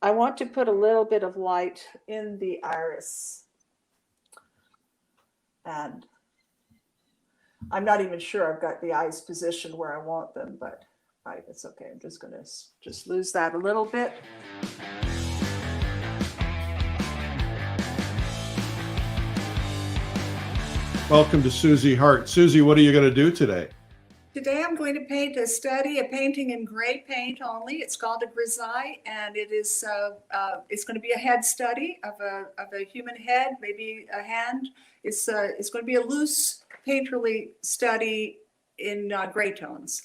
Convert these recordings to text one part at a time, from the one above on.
I want to put a little bit of light in the iris. And I'm not even sure I've got the eyes positioned where I want them, but it's okay. I'm just going to just lose that a little bit. Welcome to Suzy Hart. Suzy, what are you going to do today? Today I'm going to paint a painting in gray paint only. It's called a grisaille, and it is it's going to be a head study of a human head, maybe a hand. It's going to be a loose painterly study in gray tones.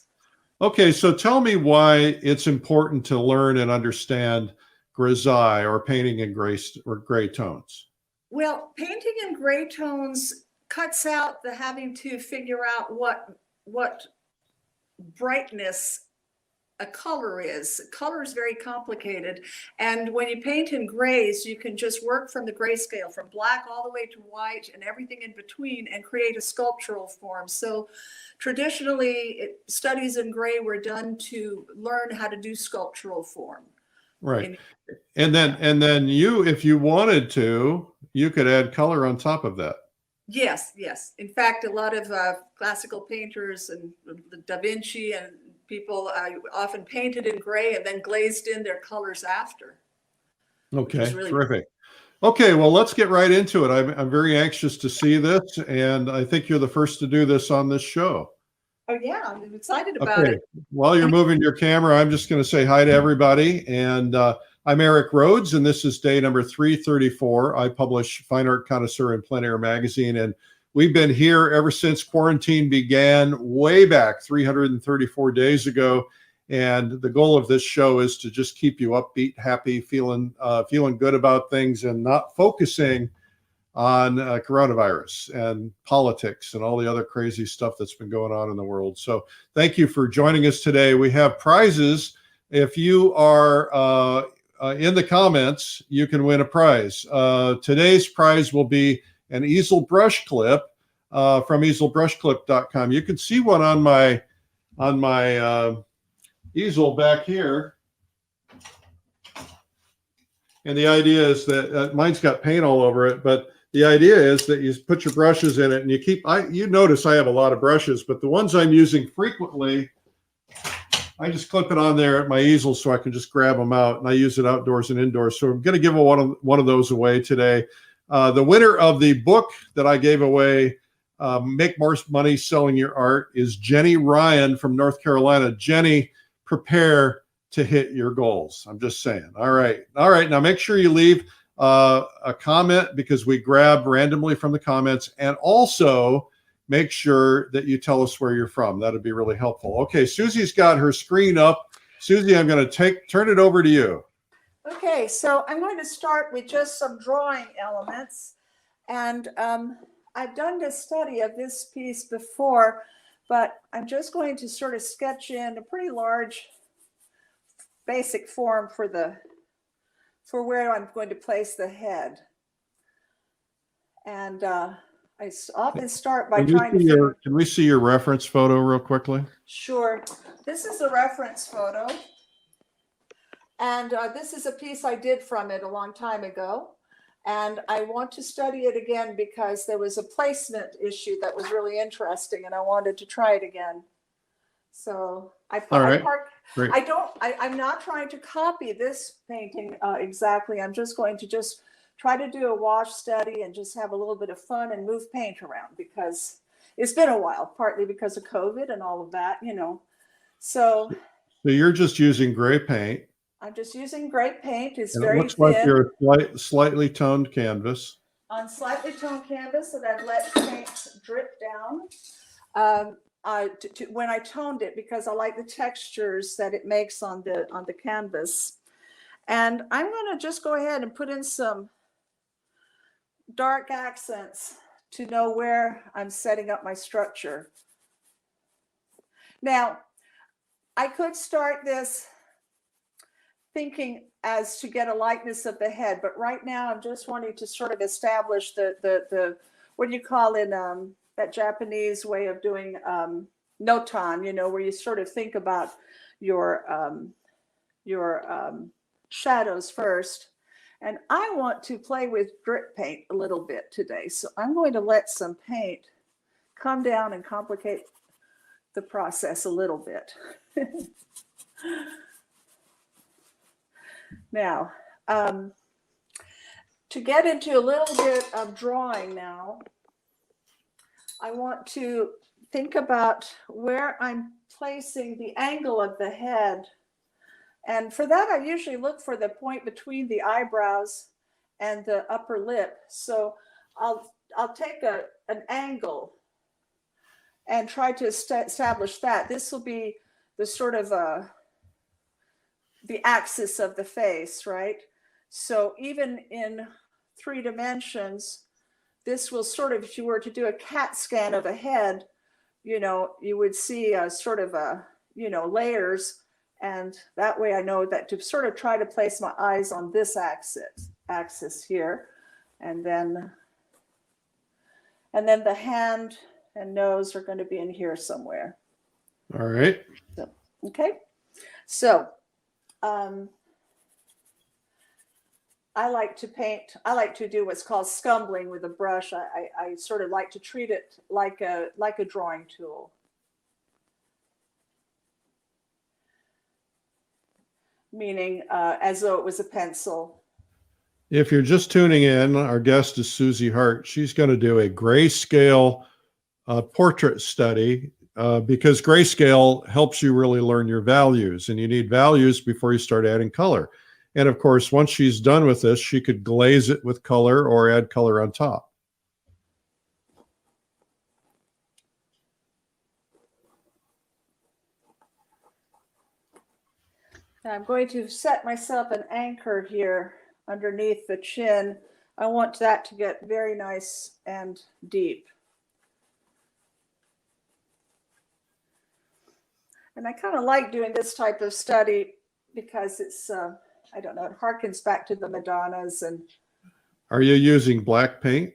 Okay, so tell me why it's important to learn and understand grisaille, or painting in gray tones. Well, painting in gray tones cuts out the having to figure out what brightness a color is. Color is very complicated, and when you paint in grays, you can just work from the grayscale, from black all the way to white and everything in between, and create a sculptural form. So traditionally, studies in gray were done to learn how to do sculptural form. Right. And then you, if you wanted to, you could add color on top of that. Yes, yes. In fact, a lot of classical painters and Da Vinci and people often painted in gray and then glazed in their colors after. Okay, really terrific. Okay, well, let's get right into it. I'm very anxious to see this, and I think you're the first to do this on this show. Oh, yeah, I'm excited about it. While you're moving your camera, I'm just going to say hi to everybody. And I'm Eric Rhodes, and this is day number 334. I publish Fine Art Connoisseur and Plein Air magazine, and we've been here ever since quarantine began way back 334 days ago. And the goal of this show is to just keep you upbeat, happy, feeling good about things, and not focusing on coronavirus and politics and all the other crazy stuff that's been going on in the world. So thank you for joining us today. We have prizes. If you are in the comments, you can win a prize. Today's prize will be an easel brush clip from easelbrushclip.com. You can see one on my easel back here. And the idea is that mine's got paint all over it, but the idea is that you put your brushes in it, and you keep, you notice I have a lot of brushes, but the ones I'm using frequently, I just clip it on there at my easel so I can just grab them out, and I use it outdoors and indoors. So I'm going to give one of those away today. The winner of the book that I gave away, Make More Money Selling Your Art, is Jenny Ryan from North Carolina. Jenny, prepare to hit your goals. I'm just saying. All right. Now make sure you leave a comment, because we grab randomly from the comments, and also make sure that you tell us where you're from. That'd be really helpful. Okay, Suzy's got her screen up. Suzy, I'm going to turn it over to you. Okay, so I'm going to start with just some drawing elements, and I've done this study of this piece before, but I'm just going to sort of sketch in a pretty large basic form for where I'm going to place the head. And I often start by trying to Can we see your reference photo real quickly? Sure. This is a reference photo. And this is a piece I did from it a long time ago. And I want to study it again because there was a placement issue that was really interesting, and I wanted to try it again. So I'm not trying to copy this painting exactly. I'm just going to try to do a wash study and just have a little bit of fun and move paint around, because it's been a while, partly because of COVID and all of that, So you're just using gray paint. I'm just using gray paint. It's very thin. It looks like you're slightly toned canvas. On slightly toned canvas that I've let paint drip down. When I toned it, because I like the textures that it makes on the canvas. And I'm going to just go ahead and put in some dark accents to know where I'm setting up my structure. Now, I could start this thinking as to get a likeness of the head, but right now I'm just wanting to sort of establish the what do you call it, that Japanese way of doing notan, where you sort of think about your shadows first. And I want to play with drip paint a little bit today. So I'm going to let some paint come down and complicate the process a little bit. Now, to get into a little bit of drawing now, I want to think about where I'm placing the angle of the head. And for that, I usually look for the point between the eyebrows and the upper lip. So I'll take an angle and try to establish that. This will be the sort of the axis of the face, right? So even in 3 dimensions, this will sort of, if you were to do a CAT scan of a head, you know, you would see a sort of a, you know, layers. And that way I know that to sort of try to place my eyes on this axis here. And then the hand and nose are going to be in here somewhere. All right. So, okay. So I like to paint, I like to do what's called scumbling with a brush. I sort of like to treat it like a drawing tool. Meaning as though it was a pencil. If you're just tuning in, our guest is Suzy Hart. She's going to do a grayscale portrait study because grayscale helps you really learn your values, and you need values before you start adding color. And of course, once she's done with this, she could glaze it with color or add color on top. I'm going to set myself an anchor here underneath the chin. I want that to get very nice and deep. And I kind of like doing this type of study because it's, I don't know, it harkens back to the Madonnas. And Are you using black paint?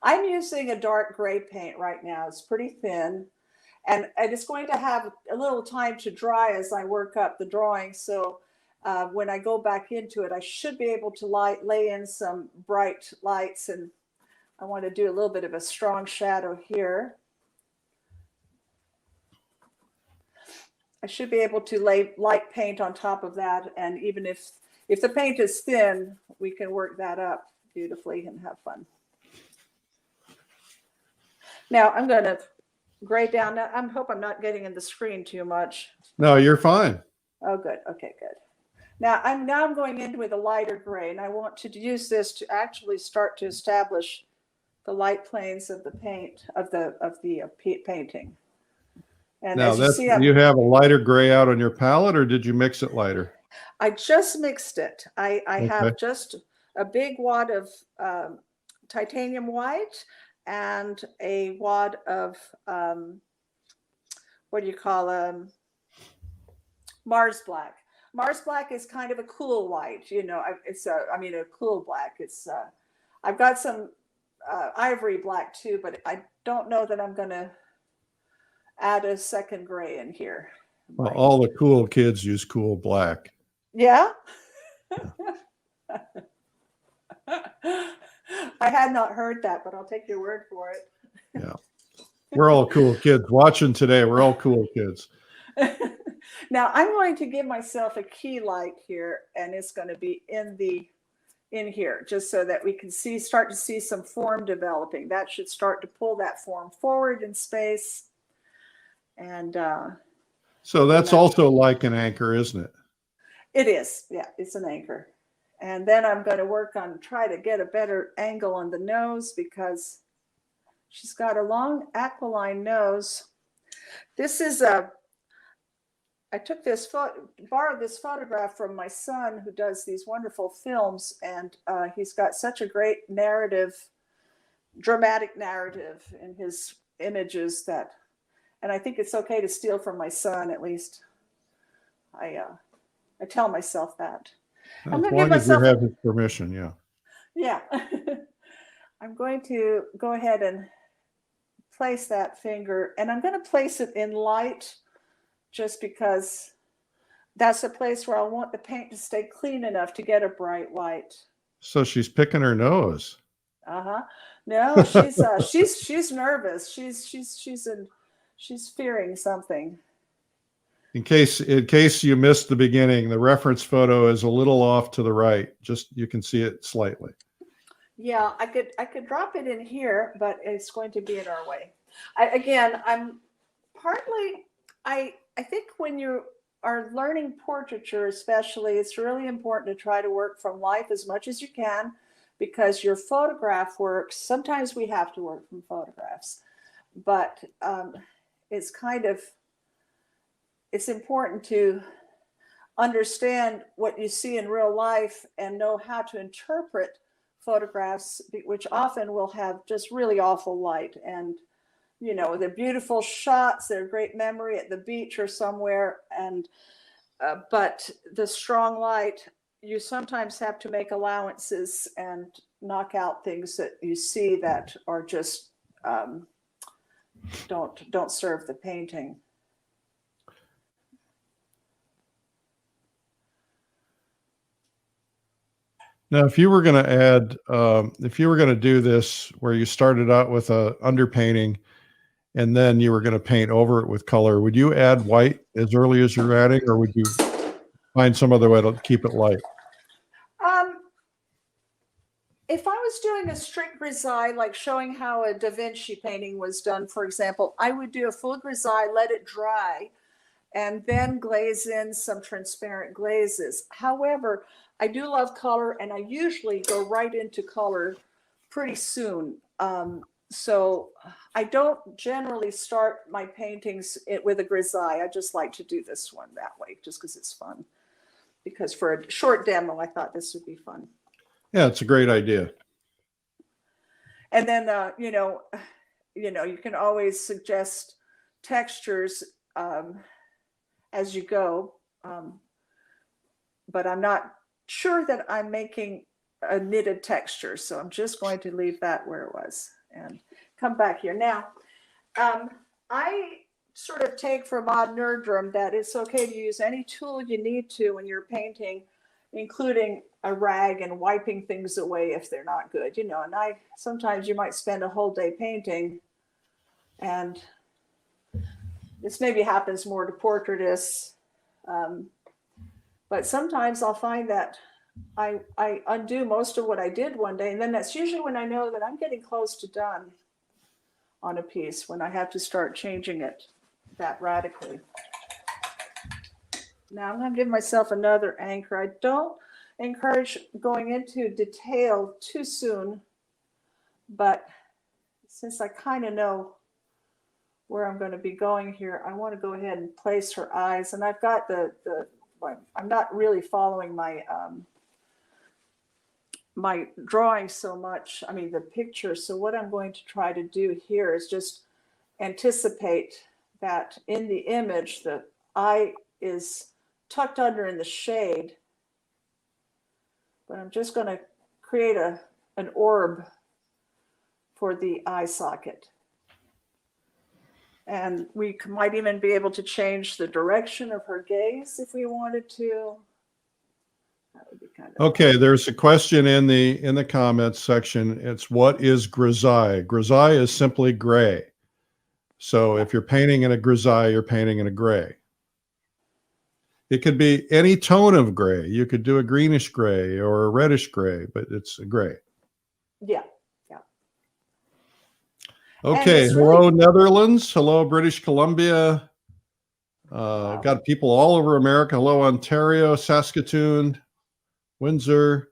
I'm using a dark gray paint right now. It's pretty thin. And it's going to have a little time to dry as I work up the drawing. So when I go back into it, I should be able to lay in some bright lights. And I want to do a little bit of a strong shadow here. I should be able to lay light paint on top of that. And even if the paint is thin, we can work that up beautifully and have fun. Now I'm going to gray down. I hope I'm not getting in the screen too much. No, you're fine. Oh, good. Okay, good. Now I'm going in with a lighter gray, and I want to use this to actually start to establish the light planes of the paint of the painting. And Now as you see, you have a lighter gray out on your palette, or did you mix it lighter? I just mixed it. I Okay. have just a big wad of titanium white and a wad of what do you call Mars black. Mars black is kind of a cool white, you know. It's a cool black. It's I've got some ivory black too, but I don't know that I'm going to add a second gray in here. Well, all the cool kids use cool black. Yeah. I had not heard that, but I'll take your word for it. Yeah. We're all cool kids. Watching today, we're all cool kids. Now I'm going to give myself a key light here, and it's going to be in here, just so that we can start to see some form developing. That should start to pull that form forward in space. And so that's also like an anchor, isn't it? It is. Yeah, it's an anchor. And then I'm going to try to get a better angle on the nose because she's got a long aquiline nose. This is I took borrowed this photograph from my son, who does these wonderful films, and he's got such a great dramatic narrative in his images and I think it's okay to steal from my son, at least. I tell myself that. As long as you have his permission, yeah. Yeah. I'm going to go ahead and place that finger, and I'm going to place it in light just because That's a place where I want the paint to stay clean enough to get a bright white. So she's picking her nose. Uh-huh. No, she's nervous. She's fearing something. In case you missed the beginning, the reference photo is a little off to the right. Just you can see it slightly. Yeah, I could drop it in here, but it's going to be in our way. I think when you are learning portraiture, especially, it's really important to try to work from life as much as you can, because your photograph works. Sometimes we have to work from photographs, but it's important to understand what you see in real life and know how to interpret photographs, which often will have just really awful light. And, you know, they're beautiful shots, they're great memory at the beach or somewhere. And, but the strong light, you sometimes have to make allowances and knock out things that you see that are just, don't serve the painting. Now, if you were going to add, if you were going to do this where you started out with a underpainting and then you were going to paint over it with color, would you add white as early as you're adding, or would you find some other way to keep it light? If I was doing a strict grisaille, like showing how a Da Vinci painting was done, for example, I would do a full grisaille, let it dry, and then glaze in some transparent glazes. However, I do love color, and I usually go right into color pretty soon. So I don't generally start my paintings with a grisaille. I just like to do this one that way, just because it's fun. Because for a short demo, I thought this would be fun. Yeah, it's a great idea. And then, you can always suggest textures as you go. But I'm not sure that I'm making a knitted texture. So I'm just going to leave that where it was and come back here. Now, I sort of take from Ad Nerdrum that it's okay to use any tool you need to when you're painting, including a rag and wiping things away if they're not good, and sometimes you might spend a whole day painting, and this maybe happens more to portraitists, but sometimes I'll find that I undo most of what I did one day, and then that's usually when I know that I'm getting close to done on a piece, when I have to start changing it that radically. Now I'm going to give myself another anchor. I don't encourage going into detail too soon, but since I kind of know where I'm going to be going here, I want to go ahead and place her eyes. And I've got I'm not really following my my drawing so much, the picture. So what I'm going to try to do here is just anticipate that in the image, the eye is tucked under in the shade, but I'm just going to create an orb for the eye socket. And we might even be able to change the direction of her gaze if we wanted to. That would be kind of okay. There's a question in the comments section. It's, what is grisaille? Grisaille is simply gray. So if you're painting in a grisaille, you're painting in a gray. It could be any tone of gray. You could do a greenish gray or a reddish gray, but it's a gray. Yeah. Okay. Hello, Netherlands. Hello, British Columbia. Wow. Got people all over America. Hello, Ontario, Saskatoon, Windsor.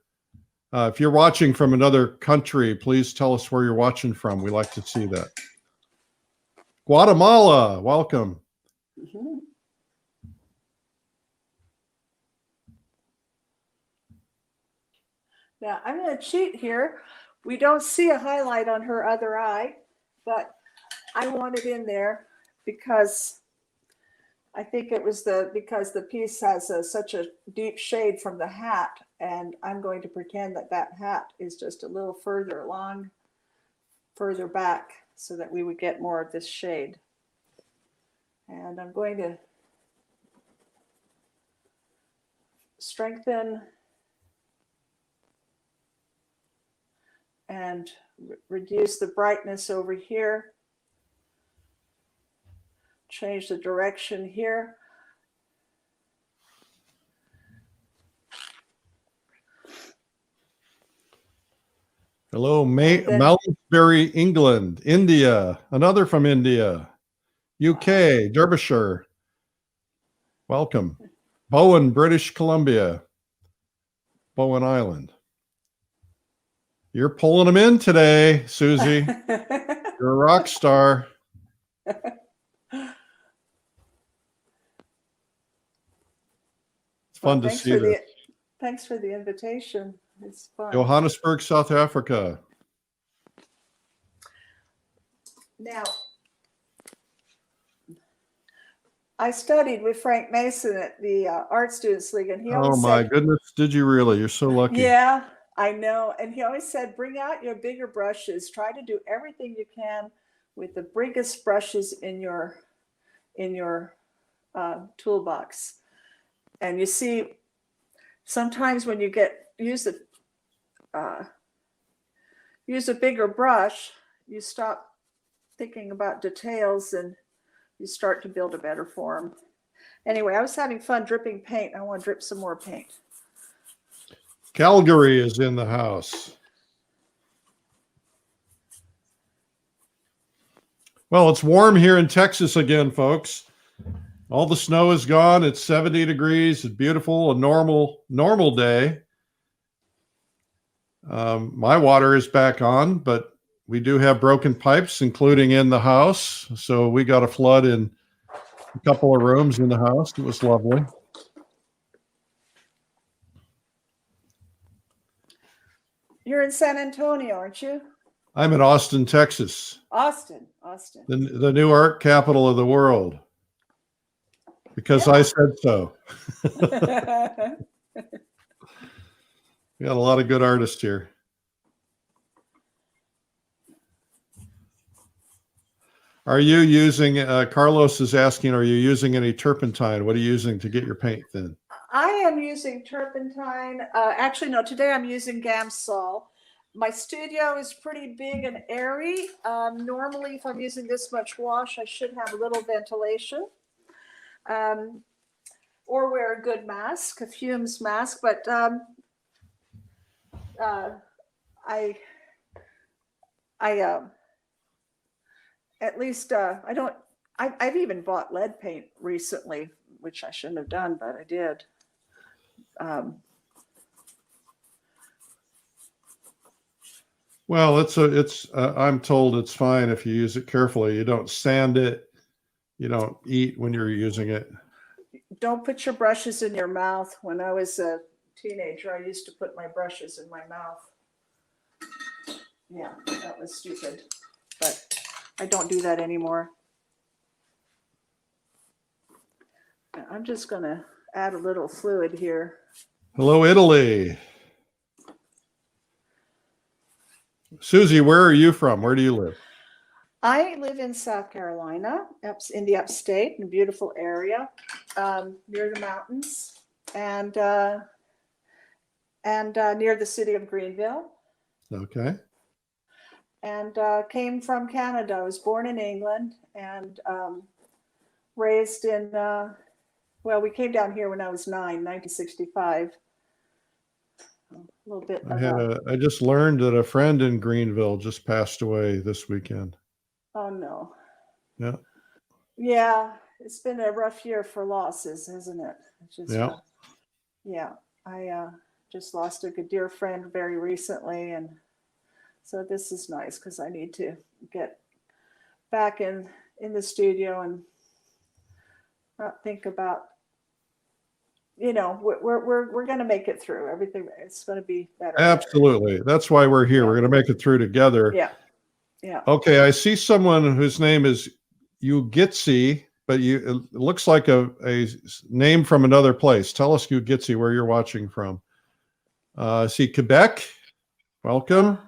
If you're watching from another country, please tell us where you're watching from. We like to see that. Guatemala, welcome. Mm-hmm. Now, I'm going to cheat here. We don't see a highlight on her other eye, but I want it in there because I think it was because the piece has such a deep shade from the hat, and I'm going to pretend that hat is just a little further along, further back, so that we would get more of this shade. And I'm going to strengthen and reduce the brightness over here. Change the direction here. Hello, Malmesbury, England, India, another from India, UK, Derbyshire. Welcome. Bowen, British Columbia, Bowen Island. You're pulling them in today, Suzy. You're a rock star. It's fun to see this. Thanks for the invitation. It's fun. Johannesburg, South Africa. Now, I studied with Frank Mason at the Art Students League, and he always Oh my said, goodness, did you really? You're so lucky. yeah, I know. And he always said, bring out your bigger brushes. Try to do everything you can with the biggest brushes in your toolbox. And you see, sometimes when you use a bigger brush, you stop thinking about details and you start to build a better form. Anyway, I was having fun dripping paint. I want to drip some more paint. Calgary is in the house. Well, it's warm here in Texas again, folks. All the snow is gone. It's 70 degrees. It's beautiful, a normal day. My water is back on, but we do have broken pipes, including in the house. So we got a flood in a couple of rooms in the house. It was lovely. You're in San Antonio, aren't you? I'm in Austin, Texas. Austin. The new art capital of the world. Because I said so. We got a lot of good artists here. Are you using, Carlos is asking, are you using any turpentine? What are you using to get your paint thin? I am using turpentine. Actually, no, today I'm using Gamsol. My studio is pretty big and airy. Normally, if I'm using this much wash, I should have a little ventilation. Or wear a good mask, a fumes mask, but I've even bought lead paint recently, which I shouldn't have done, but I did. Well, I'm told it's fine if you use it carefully. You don't sand it. You don't eat when you're using it. Don't put your brushes in your mouth. When I was a teenager, I used to put my brushes in my mouth. Yeah, that was stupid, but I don't do that anymore. I'm just going to add a little fluid here. Hello, Italy. Suzy, where are you from? Where do you live? I live in South Carolina, in the upstate, in a beautiful area near the mountains, and near the city of Greenville. Okay. And came from Canada. I was born in England and raised in, we came down here when I was 1965. A little bit. I just learned that a friend in Greenville just passed away this weekend. Oh no. Yeah. Yeah, it's been a rough year for losses, isn't it? Yeah. Yeah. I just lost a good dear friend very recently, and so this is nice because I need to get back in the studio and not think about, we're going to make it through everything. It's going to be better. Absolutely. That's why we're here. Yeah. We're going to make it through together. Yeah. Yeah. Okay. I see someone whose name is Ugitsi, but it looks like a name from another place. Tell us, Ugitsi, where you're watching from. See Quebec. Welcome.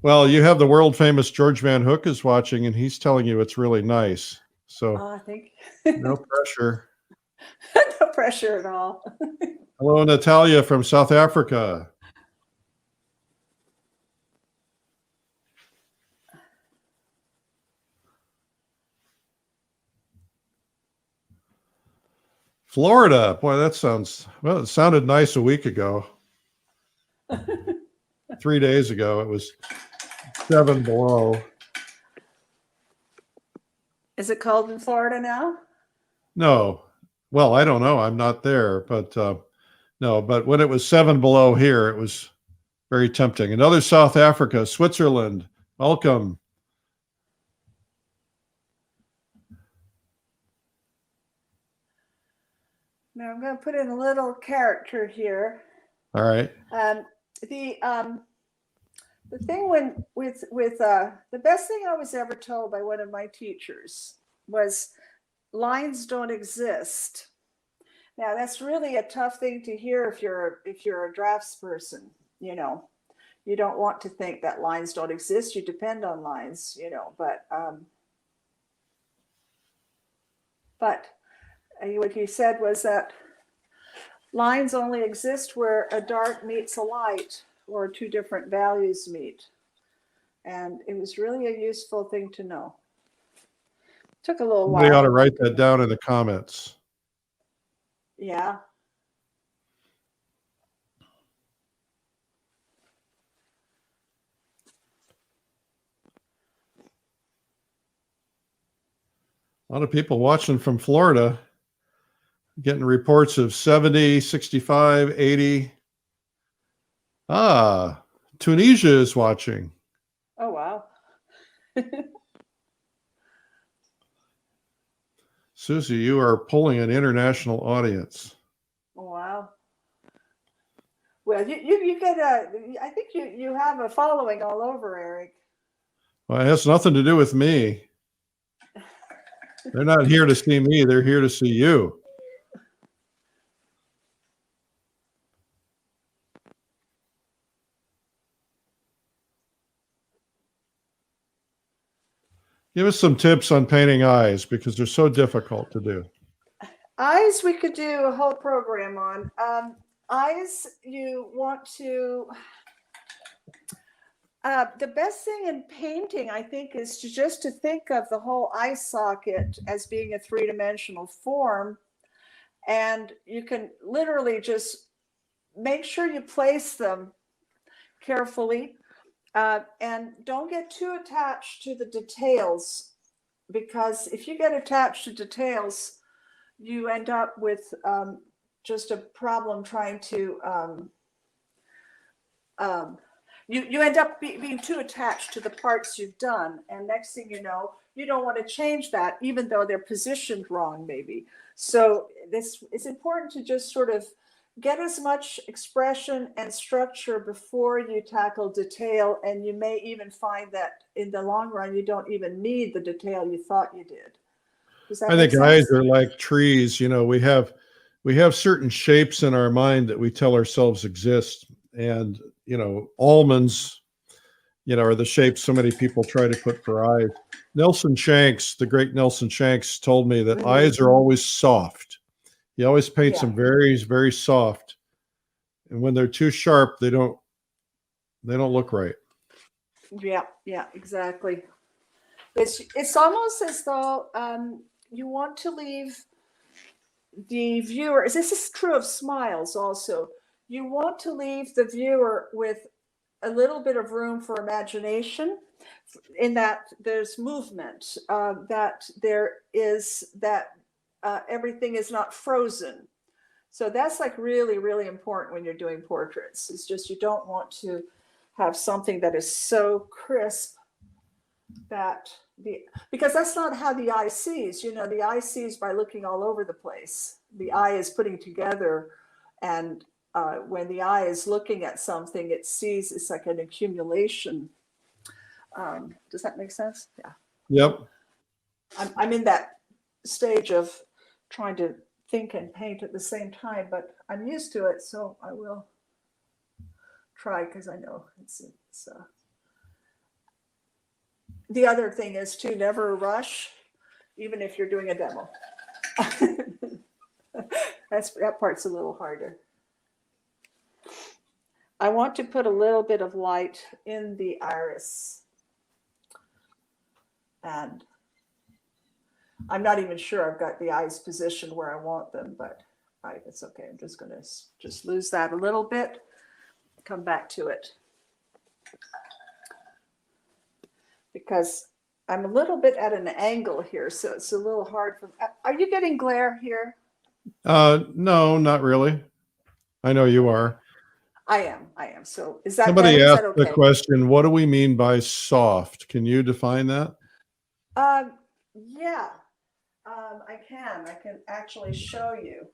Well, you have the world famous George Van Hook is watching, and he's telling you it's really nice. So I think no pressure. No pressure at all. Hello, Natalia from South Africa. Florida. Boy, that sounds, well, it sounded nice a week ago. 3 days ago, it was 7 below. Is it cold in Florida now? No. Well, I don't know. I'm not there, but no, but when it was 7 below here, it was very tempting. Another South Africa, Switzerland. Welcome. Now I'm going to put in a little character here. All right. The thing with the best thing I was ever told by one of my teachers was lines don't exist. Now that's really a tough thing to hear if you're a drafts person. You know, you don't want to think that lines don't exist. You depend on lines. You know, but what he said was that lines only exist where a dark meets a light, or two different values meet. And it was really a useful thing to know. Took a little while. We ought to write that down in the comments. Yeah. A lot of people watching from Florida, getting reports of 70, 65, 80. Ah, Tunisia is watching. Oh, wow. Suzy, you are pulling an international audience. Wow. Well, you get I think you have a following all over, Eric. Well, it has nothing to do with me. They're not here to see me. They're here to see you. Give us some tips on painting eyes because they're so difficult to do. Eyes, we could do a whole program on. Eyes, you want to, the best thing in painting, I think, is to think of the whole eye socket as being a three-dimensional form. And you can literally just make sure you place them carefully. And don't get too attached to the details, because if you get attached to details, you end up with just a problem trying to, you end up being too attached to the parts you've done. And next thing you know, you don't want to change that, even though they're positioned wrong, maybe. So it's important to just sort of get as much expression and structure before you tackle detail. And you may even find that in the long run, you don't even need the detail you thought you did. I think eyes are like trees. You know, we have certain shapes in our mind that we tell ourselves exist. And, you know, almonds, you know, are the shapes so many people try to put for eyes. Nelson Shanks, the great Nelson Shanks, told me that eyes are always soft. He always paints them very, very soft. And when they're too sharp, they don't look right. Yeah, exactly. It's almost as though you want to leave the viewer, this is true of smiles also, you want to leave the viewer with a little bit of room for imagination, in that there's movement, that there is, that everything is not frozen. So that's like really, really important when you're doing portraits. It's just, you don't want to have something that is so crisp that because that's not how the eye sees. You know, the eye sees by looking all over the place. The eye is putting together, and when the eye is looking at something, it sees it's like an accumulation. Does that make sense? Yeah. Yep. I'm in that stage of trying to think and paint at the same time, but I'm used to it, so I will try, because I know it's the other thing is to never rush, even if you're doing a demo. That part's a little harder. I want to put a little bit of light in the iris. And I'm not even sure I've got the eyes positioned where I want them, but it's okay. I'm just going to just lose that a little bit, come back to it. Because I'm a little bit at an angle here, so it's a little hard for. Are you getting glare here? No, not really. I know you are. I am. So is that Somebody better? Is asked that the okay? question, what do we mean by soft? Can you define that? Yeah, I can. I can actually show you.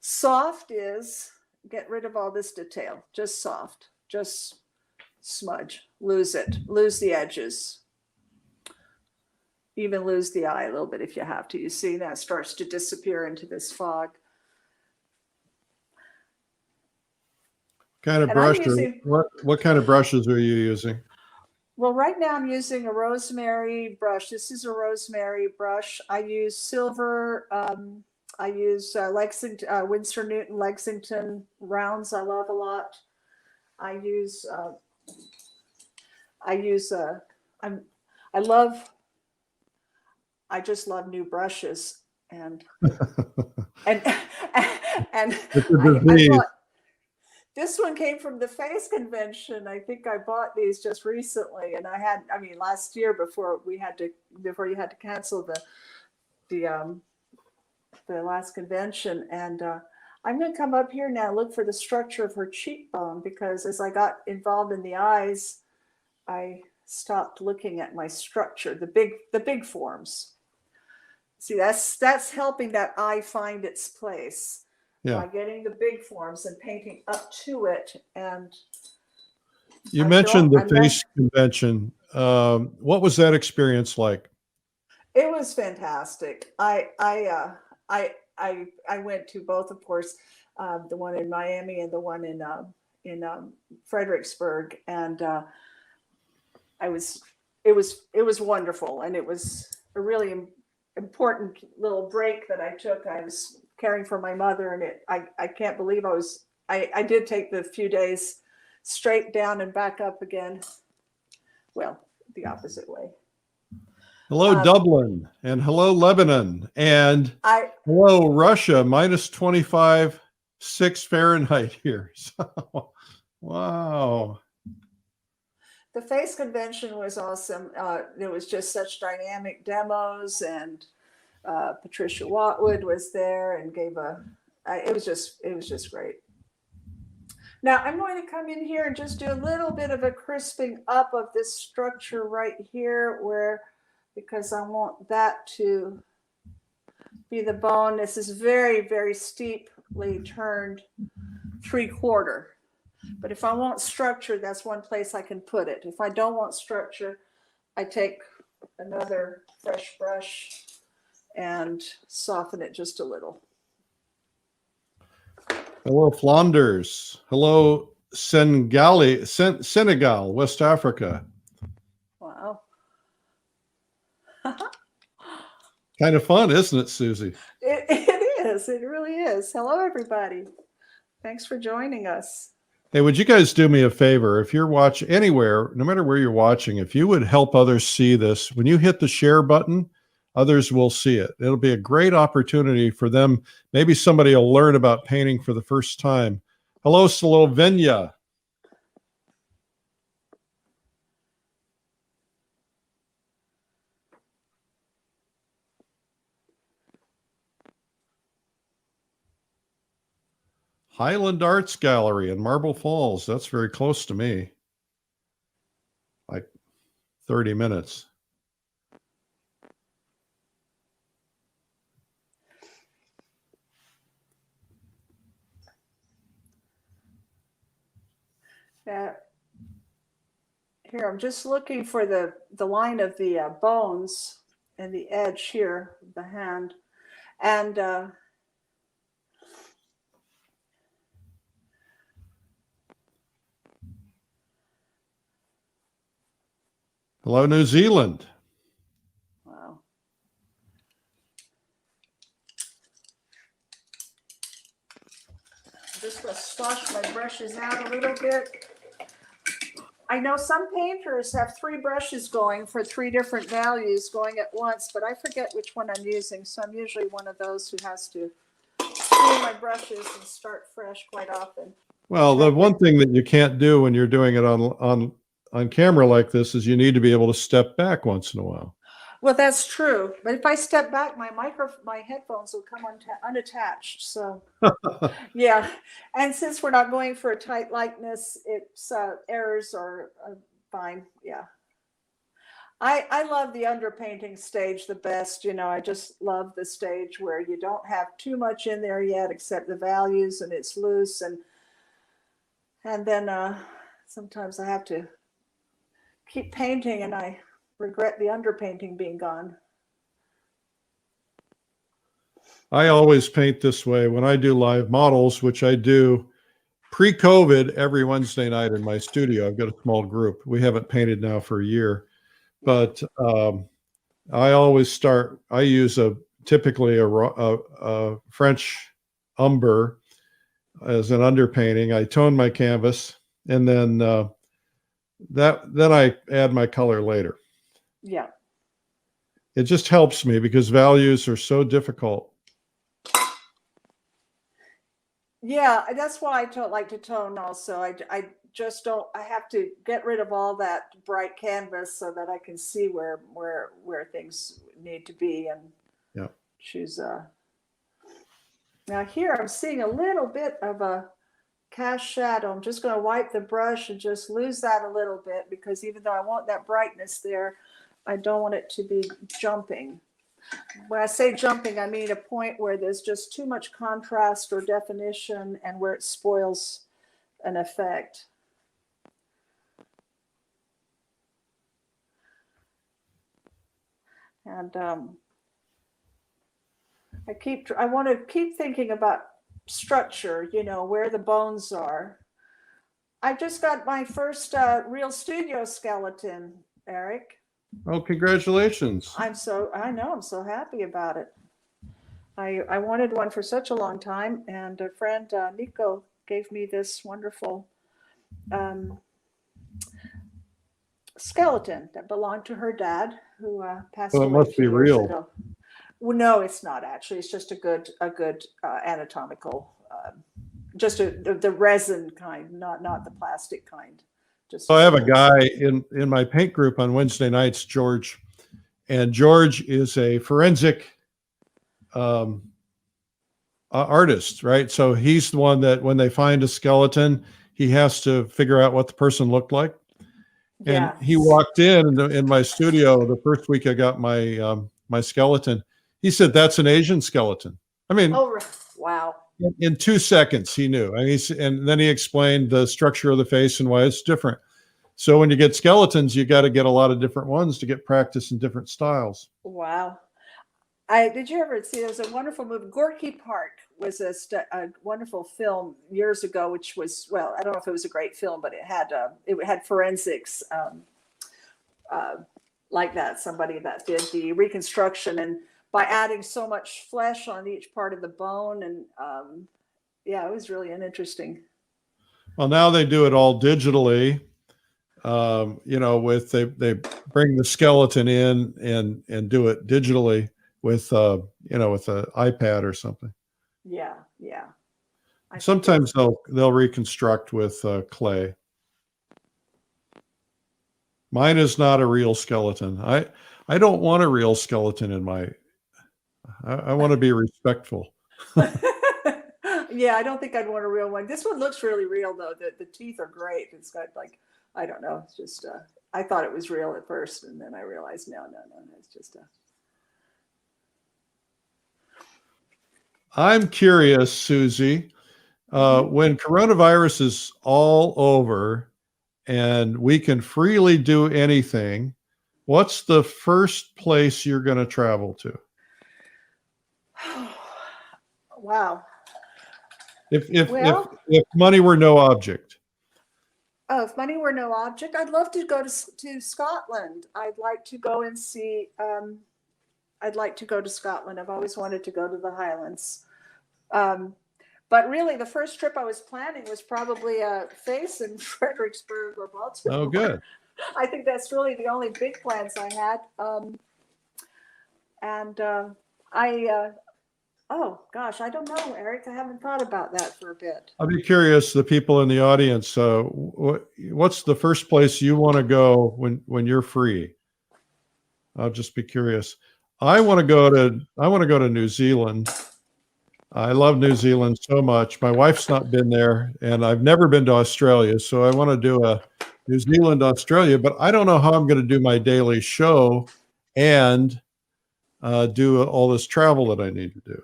Soft is get rid of all this detail. Just soft. Just smudge. Lose it. Lose the edges. Even lose the eye a little bit if you have to. You see that starts to disappear into this fog. Kind of And I'm brush using, what kind of brushes are you using? well, right now I'm using a rosemary brush. This is a rosemary brush. I use silver. I use Lexington, Winsor Newton Lexington rounds. I love a lot. I use. I'm. I love. I just love new brushes and and and It's a I disease. bought. This one came from the face convention. I think I bought these just recently, and I mean, last year before you had to cancel the the last convention. And I'm going to come up here now, look for the structure of her cheekbone, because as I got involved in the eyes, I stopped looking at my structure, the big forms. See, that's helping that eye find its place. Yeah. By getting the big forms and painting up to it. And You mentioned the face convention. What was that experience like? It was fantastic. I went to both, of course, the one in Miami and the one in Fredericksburg, and it was wonderful, and it was a really important little break that I took. I was caring for my mother, and I can't believe I did take the few days straight down and back up again. Well, the opposite way. Hello, Dublin, and hello, Lebanon, and hello, Russia, minus 25.6 Fahrenheit here. So, wow. The face convention was awesome. There was just such dynamic demos, and Patricia Watwood was there and gave it was just great. Now I'm going to come in here and just do a little bit of a crisping up of this structure right here, because I want that to be the bone. This is very, very steeply turned 3/4. But if I want structure, that's one place I can put it. If I don't want structure, I take another fresh brush and soften it just a little. Hello, Flanders. Hello, Senegal, West Africa. Wow. Kind of fun, isn't it, Susie? It is. It really is. Hello, everybody. Thanks for joining us. Hey, would you guys do me a favor? If you're watching anywhere, no matter where you're watching, if you would help others see this, when you hit the share button, others will see it. It'll be a great opportunity for them. Maybe somebody will learn about painting for the first time. Hello, Slovenia. Highland Arts Gallery in Marble Falls. That's very close to me. Like 30 minutes. Here, I'm just looking for the line of the bones and the edge here, the hand. And hello, New Zealand. wow. I'm just going to swatch my brushes out a little bit. I know some painters have 3 brushes going for 3 different values going at once, but I forget which one I'm using. So I'm usually one of those who has to clean my brushes and start fresh quite often. Well, the one thing that you can't do when you're doing it on camera like this is you need to be able to step back once in a while. Well, that's true. But if I step back, my headphones will come unattached. So yeah. And since we're not going for a tight likeness, it's errors are fine. Yeah. I love the underpainting stage the best. You know, I just love the stage where you don't have too much in there yet except the values, and it's loose, and then sometimes I have to keep painting and I regret the underpainting being gone. I always paint this way when I do live models, which I do pre-COVID every Wednesday night in my studio. I've got a small group. We haven't painted now for a year, but I always start. I use typically a French umber as an underpainting. I tone my canvas, and then then I add my color later. Yeah. It just helps me because values are so difficult. Yeah, that's why I don't like to tone also. I just don't, I have to get rid of all that bright canvas so that I can see where things need to be and yeah. choose. Now here I'm seeing a little bit of a cast shadow. I'm just going to wipe the brush and just lose that a little bit because even though I want that brightness there, I don't want it to be jumping. When I say jumping, I mean a point where there's just too much contrast or definition and where it spoils an effect. And I want to keep thinking about structure, you know, where the bones are. I just got my first real studio skeleton, Eric. Oh, congratulations. I'm so happy about it. I wanted one for such a long time, and a friend, Nico, gave me this wonderful skeleton that belonged to her dad, who passed Well, it away must be 2 years real. ago. Well, no, it's not actually. It's just a good anatomical, just the resin kind, not the plastic kind. Just So I have a guy in my paint group on Wednesday nights, George, and George is a forensic artist, right? So he's the one that when they find a skeleton, he has to figure out what the person looked like. And he walked in my studio the first week I got my my skeleton. He said, "That's an Asian skeleton." I mean, oh wow! In 2 seconds, he knew, and then he explained the structure of the face and why it's different. So when you get skeletons, you got to get a lot of different ones to get practice in different styles. Wow. Did you ever see, there's a wonderful movie, Gorky Park was a wonderful film years ago, which was, well, I don't know if it was a great film, but it had forensics like that, somebody that did the reconstruction, and by adding so much flesh on each part of the bone, and yeah, it was really interesting. Well, now they do it all digitally. You know, they bring the skeleton in and do it digitally with you know, with an iPad or something. Yeah. Sometimes they'll reconstruct with clay. Mine is not a real skeleton. I don't want a real skeleton in my. I want to be respectful. Yeah, I don't think I'd want a real one. This one looks really real though. The teeth are great. It's got like, I don't know. It's just I thought it was real at first, and then I realized no, it's just a. I'm curious, Suzy, when coronavirus is all over and we can freely do anything, what's the first place you're going to travel to? Wow. If money were no object. Oh, if money were no object, I'd love to go to Scotland. I'd like to go and see. I'd like to go to Scotland. I've always wanted to go to the Highlands. But really, the first trip I was planning was probably a face in Fredericksburg or Baltimore. Oh, good. I think that's really the only big plans I had. And oh gosh, I don't know, Eric. I haven't thought about that for a bit. I'll be curious, the people in the audience, what's the first place you want to go when you're free? I'll just be curious. I want to go to New Zealand. I love New Zealand so much. My wife's not been there, and I've never been to Australia. So I want to do a New Zealand, Australia, but I don't know how I'm going to do my daily show and do all this travel that I need to do.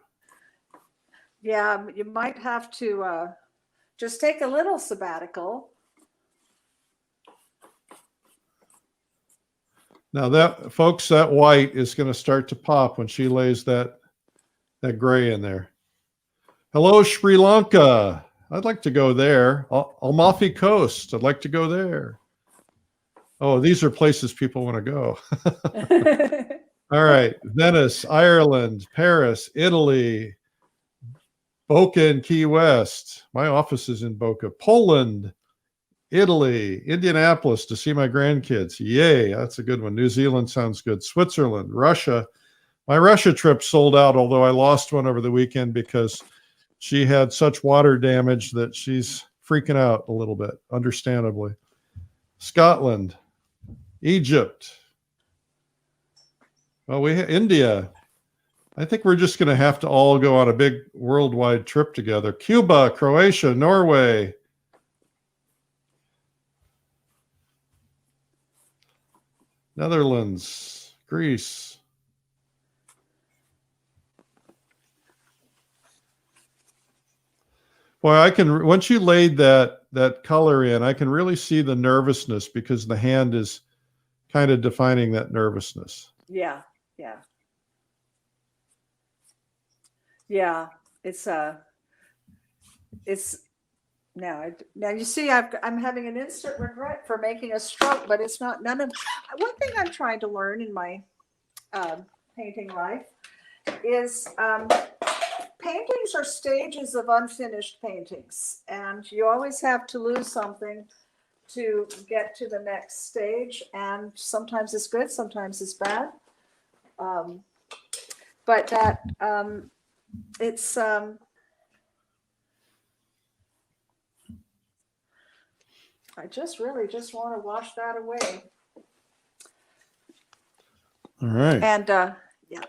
Yeah, you might have to just take a little sabbatical. Now that, folks, that white is going to start to pop when she lays that gray in there. Hello, Sri Lanka. I'd like to go there. Amalfi Coast. I'd like to go there. Oh, these are places people want to go. All right. Venice, Ireland, Paris, Italy, Boca and Key West. My office is in Boca. Poland, Italy, Indianapolis to see my grandkids. Yay, that's a good one. New Zealand sounds good. Switzerland, Russia. My Russia trip sold out, although I lost one over the weekend because she had such water damage that she's freaking out a little bit, understandably. Scotland, Egypt. Well, India. I think we're just going to have to all go on a big worldwide trip together. Cuba, Croatia, Norway. Netherlands, Greece. Boy, I can, once you laid that color in, I can really see the nervousness because the hand is kind of defining that nervousness. Yeah, yeah. Yeah, it's now you see I'm having an instant regret for making a stroke, but it's not one thing I'm trying to learn in my painting life is paintings are stages of unfinished paintings, and you always have to lose something to get to the next stage, and sometimes it's good, sometimes it's bad, but that it's I just really just want to wash that away. All right. And yeah,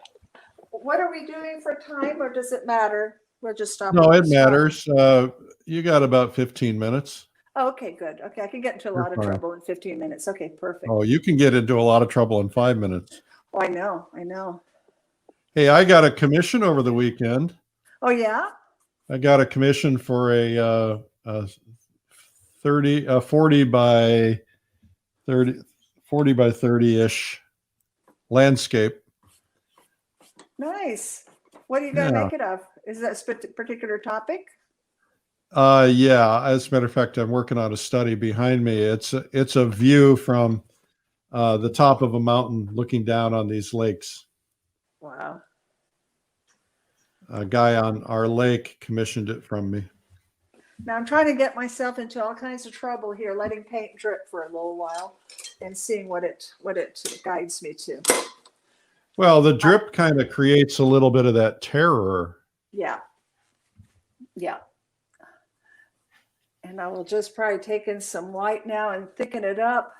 what are we doing for time, or does it matter? We'll just stop. No, it matters. You got about 15 minutes. Oh, okay, good. Okay, I can get into a lot of trouble in 15 minutes. Okay, perfect. Oh, you can get into a lot of trouble in 5 minutes. Oh, I know. Hey, I got a commission over the weekend. Oh, yeah? I got a commission for a 40 by 30-ish landscape. Nice. What are you going to make it of? Is that a particular topic? Yeah, as a matter of fact, I'm working on a study behind me. It's a view from the top of a mountain looking down on these lakes. Wow. A guy on our lake commissioned it from me. Now I'm trying to get myself into all kinds of trouble here, letting paint drip for a little while and seeing what it guides me to. Well, the drip kind of creates a little bit of that terror. Yeah. Yeah. And I will just probably take in some white now and thicken it up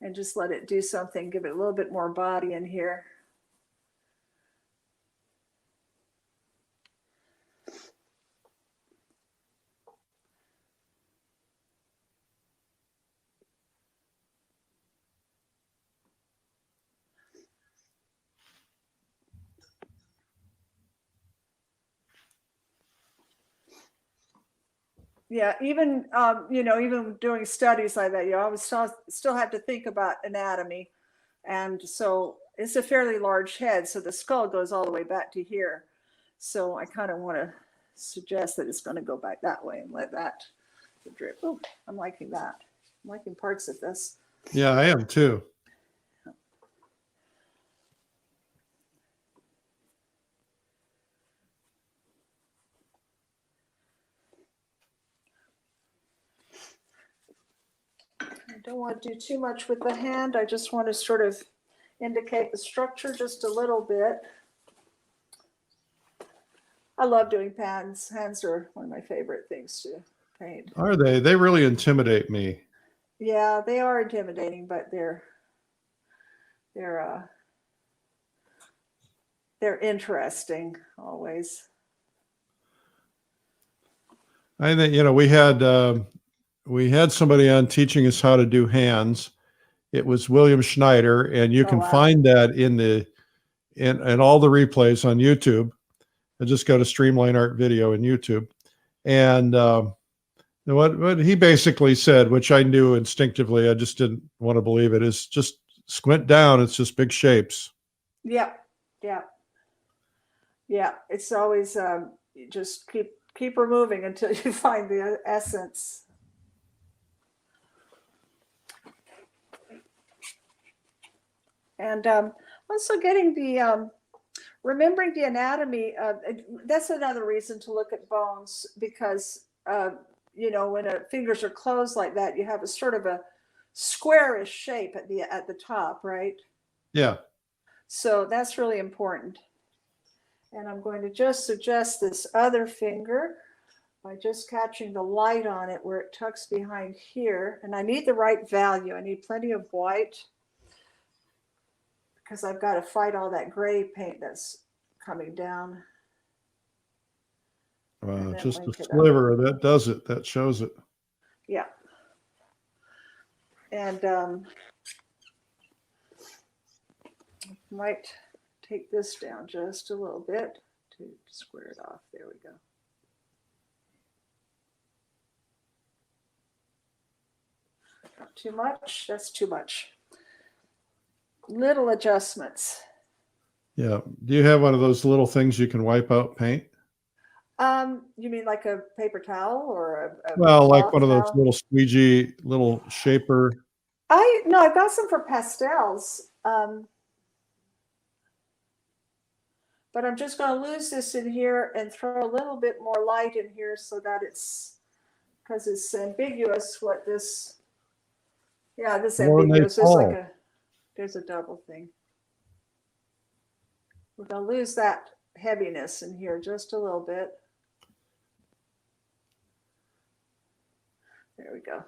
and just let it do something, give it a little bit more body in here. Yeah, even even doing studies like that, you always still have to think about anatomy, and so it's a fairly large head, so the skull goes all the way back to here. So I kind of want to suggest that it's going to go back that way and let that drip. Oh, I'm liking that. I'm liking parts of this. Yeah, I am too. don't want to do too much with the hand. I just want to sort of indicate the structure just a little bit. I love doing pans. Hands are one of my favorite things to paint. Are they? They really intimidate me. Yeah, they are intimidating, but they're interesting always. I think, we had somebody on teaching us how to do hands. It was William Schneider, and you can wow. find that in all the replays on YouTube. I just got a Streamline Art video in YouTube. And what he basically said, which I knew instinctively, I just didn't want to believe it, is just squint down. It's just big shapes. Yeah, yeah, yeah. It's always you just keep removing until you find the essence. And also getting the remembering the anatomy. That's another reason to look at bones, because when fingers are closed like that, you have a sort of a squarish shape at the top, right? Yeah. So that's really important. And I'm going to just suggest this other finger by just catching the light on it where it tucks behind here. And I need the right value. I need plenty of white, because I've got to fight all that gray paint that's coming down. Just a sliver that does it. That shows it. Yeah. And might take this down just a little bit to square it off. There we go. Not too much. That's too much. Little adjustments. Yeah. Do you have one of those little things you can wipe out paint? You mean like a paper towel or a well, like one of those towel? little squeegee, little shaper. No, I've got some for pastels. But I'm just going to lose this in here and throw a little bit more light in here so that it's, because it's ambiguous what this, yeah, this ambiguous. There's like there's a double thing. We're going to lose that heaviness in here just a little bit. There we go.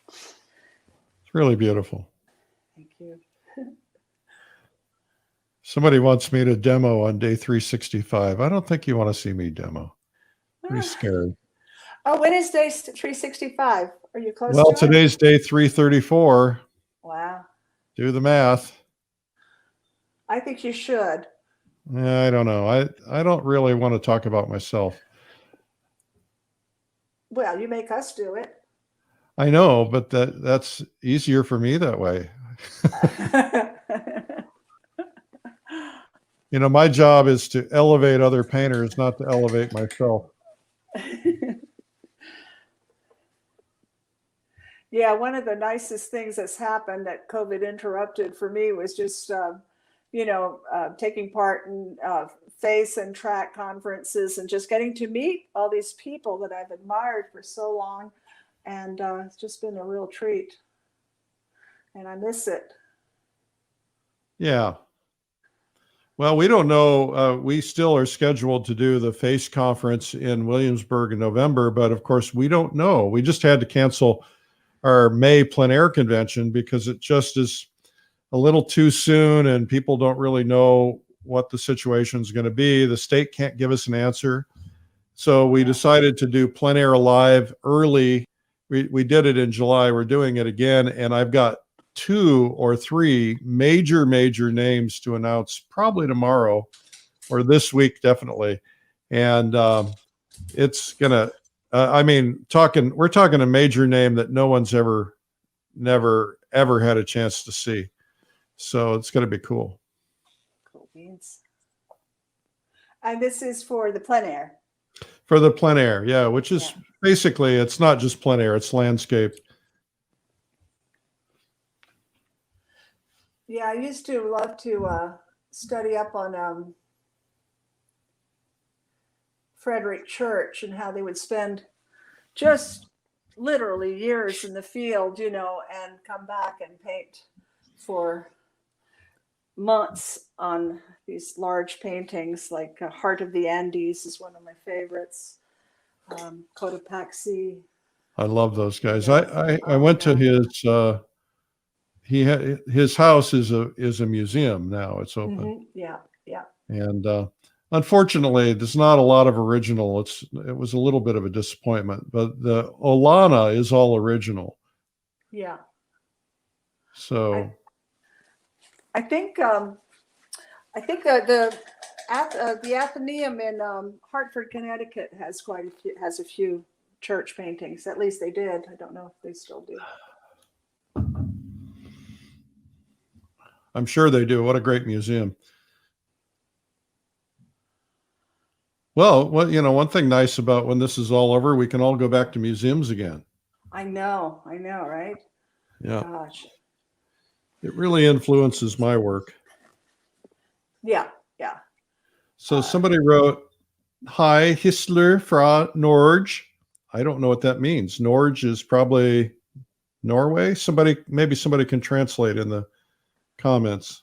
It's really beautiful. Thank you. Somebody wants me to demo on day 365. I don't think you want to see me demo. Pretty scary. Oh, when is day 365? Are you close Well, to today's it? day 334. Wow. Do the math. I think you should. I don't know. I don't really want to talk about myself. Well, you make us do it. I know, but that's easier for me that way. My job is to elevate other painters, not to elevate myself. Yeah, one of the nicest things that's happened that COVID interrupted for me was just, taking part in face and track conferences and just getting to meet all these people that I've admired for so long. And it's just been a real treat. And I miss it. Yeah. Well, we don't know. We still are scheduled to do the FACE conference in Williamsburg in November, but of course we don't know. We just had to cancel our May plein air convention because it just is a little too soon and people don't really know what the situation is going to be. The state can't give us an answer. So we decided to do plein air live early. We did it in July. We're doing it again. And I've got 2 or 3 major names to announce probably tomorrow or this week, definitely. And it's gonna, we're talking a major name that no one's never had a chance to see. So it's going to be cool. Cool beans. And this is for the plein air. For the plein air, yeah, which is basically, it's not just plein air, it's landscape. Yeah, I used to love to study up on Frederick Church and how they would spend just literally years in the field, you know, and come back and paint for months on these large paintings, like Heart of the Andes is one of my favorites. Cotopaxi. I love those guys. Yeah. I went to his his house is a museum now. It's open. Mm-hmm. Yeah, yeah. And unfortunately, there's not a lot of original. It was a little bit of a disappointment, but the Olana is all original. Yeah. So I think the Athenaeum in Hartford, Connecticut has a few church paintings. At least they did. I don't know if they still do. I'm sure they do. What a great museum. Well, one thing nice about when this is all over, we can all go back to museums again. I know, right? Yeah. Gosh. It really influences my work. Yeah. So somebody wrote, "Hi, Histler fra Norge." I don't know what that means. Norge is probably Norway. Maybe somebody can translate in the comments.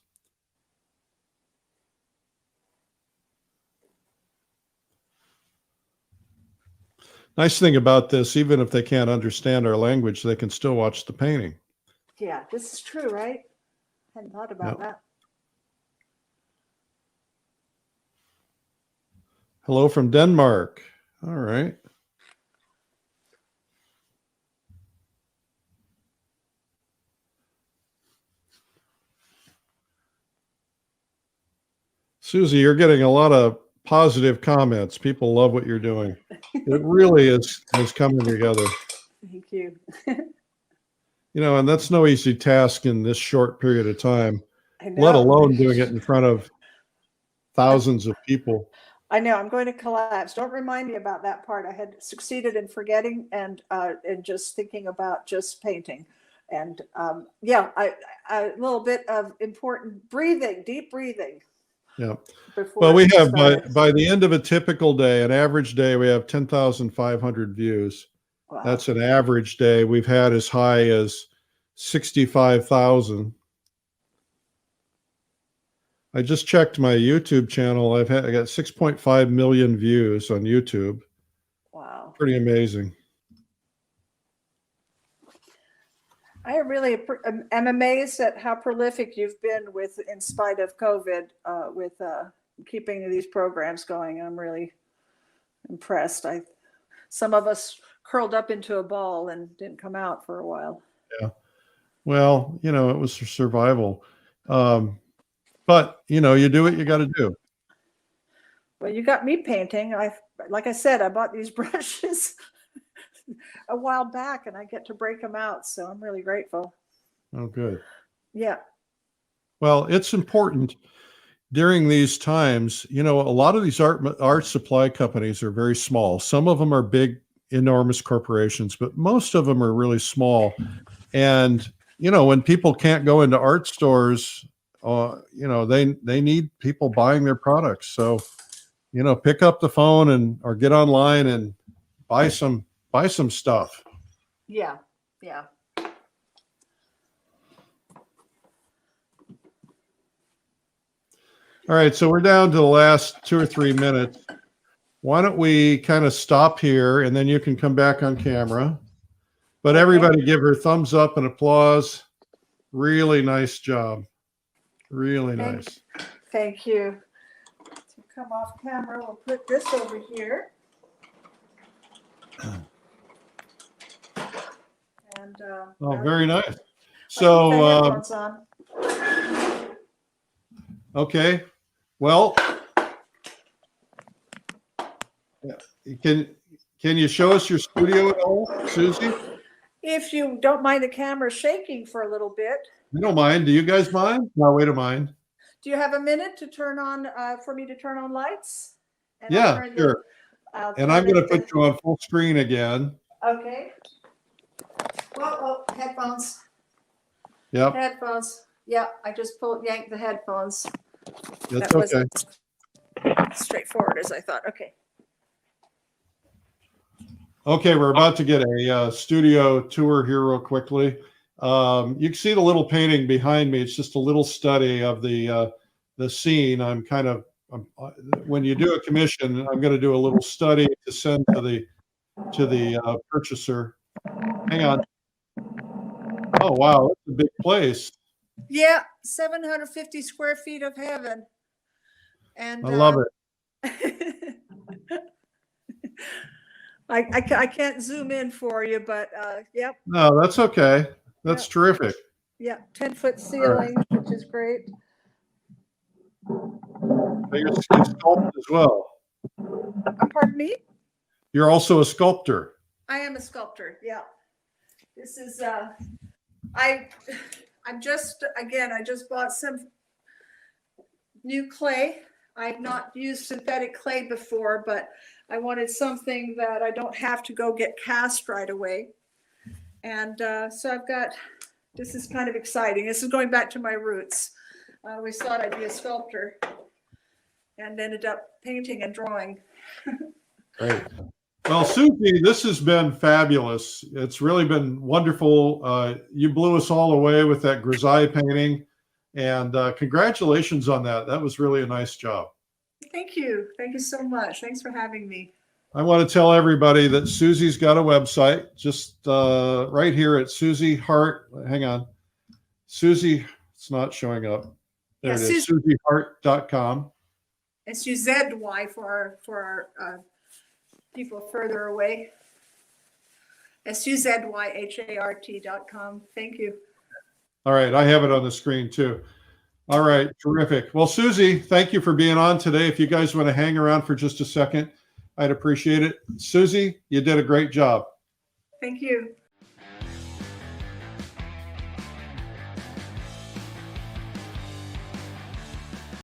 Nice thing about this, even if they can't understand our language, they can still watch the painting. Yeah, this is true, right? Hadn't thought about that. Hello from Denmark. All right. Suzy, you're getting a lot of positive comments. People love what you're doing. It really is coming together. Thank you. And that's no easy task in this short period of time, I know. let alone doing it in front of thousands of people. I know. I'm going to collapse. Don't remind me about that part. I had succeeded in forgetting and just thinking about just painting. And a little bit of important breathing, deep breathing. Yeah. Well, we have by the end of a typical day, an average day, we have 10,500 views. Wow. That's an average day. We've had as high as 65,000. I just checked my YouTube channel. I got 6.5 million views on YouTube. Wow. Pretty amazing. I really am amazed at how prolific you've been in spite of COVID, with keeping these programs going. I'm really impressed. Some of us curled up into a ball and didn't come out for a while. Yeah. Well, it was for survival. But you do what you got to do. Well, you got me painting. Like I said, I bought these brushes a while back and I get to break them out. So I'm really grateful. Oh, good. Yeah. Well, it's important during these times. A lot of these art supply companies are very small. Some of them are big, enormous corporations, but most of them are really small. And, when people can't go into art stores, they need people buying their products. So, pick up the phone or get online and buy some stuff. Yeah. All right. So we're down to the last 2 or 3 minutes. Why don't we kind of stop here and then you can come back on camera. But everybody give her thumbs up and applause. Really nice job. Really nice. Thank you. To come off camera, we'll put this over here. And very nice. So okay. Well, can you show us your studio at all, Suzy? If you don't mind the camera shaking for a little bit. I don't mind. Do you guys mind? No, we don't mind. Do you have a minute to turn on, for me to turn on lights? And yeah, sure. And I'm going to put you on full screen again. Okay. Whoa, headphones. Yep. Headphones. Yeah, I just yanked the headphones. That's okay. Straightforward as I thought. Okay. Okay, we're about to get a studio tour here real quickly. You can see the little painting behind me. It's just a little study of the scene. When you do a commission, I'm going to do a little study to send to the purchaser. Hang on. Oh wow, that's a big place. Yeah, 750 square feet of heaven. And I love it. I can't zoom in for you, but yep. No, that's okay. That's terrific. Yeah, 10-foot ceilings, which is great. You're sculpted as well. Pardon me? You're also a sculptor. I am a sculptor. Yeah. This is I just bought some new clay. I've not used synthetic clay before, but I wanted something that I don't have to go get cast right away. And so I've got, this is kind of exciting. This is going back to my roots. I always thought I'd be a sculptor and ended up painting and drawing. Great. Well, Suzy, this has been fabulous. It's really been wonderful. You blew us all away with that grisaille painting, and congratulations on that. That was really a nice job. Thank you. Thank you so much. Thanks for having me. I want to tell everybody that Suzy's got a website, just right here at Suzy Hart. Hang on. Suzy, it's not showing up. There it is, SuzyHart.com. It's UZY for our people further away. SUZYHART.com. Thank you. All right, I have it on the screen too. All right, terrific. Well, Suzy, thank you for being on today. If you guys want to hang around for just a second, I'd appreciate it. Suzy, you did a great job. Thank you.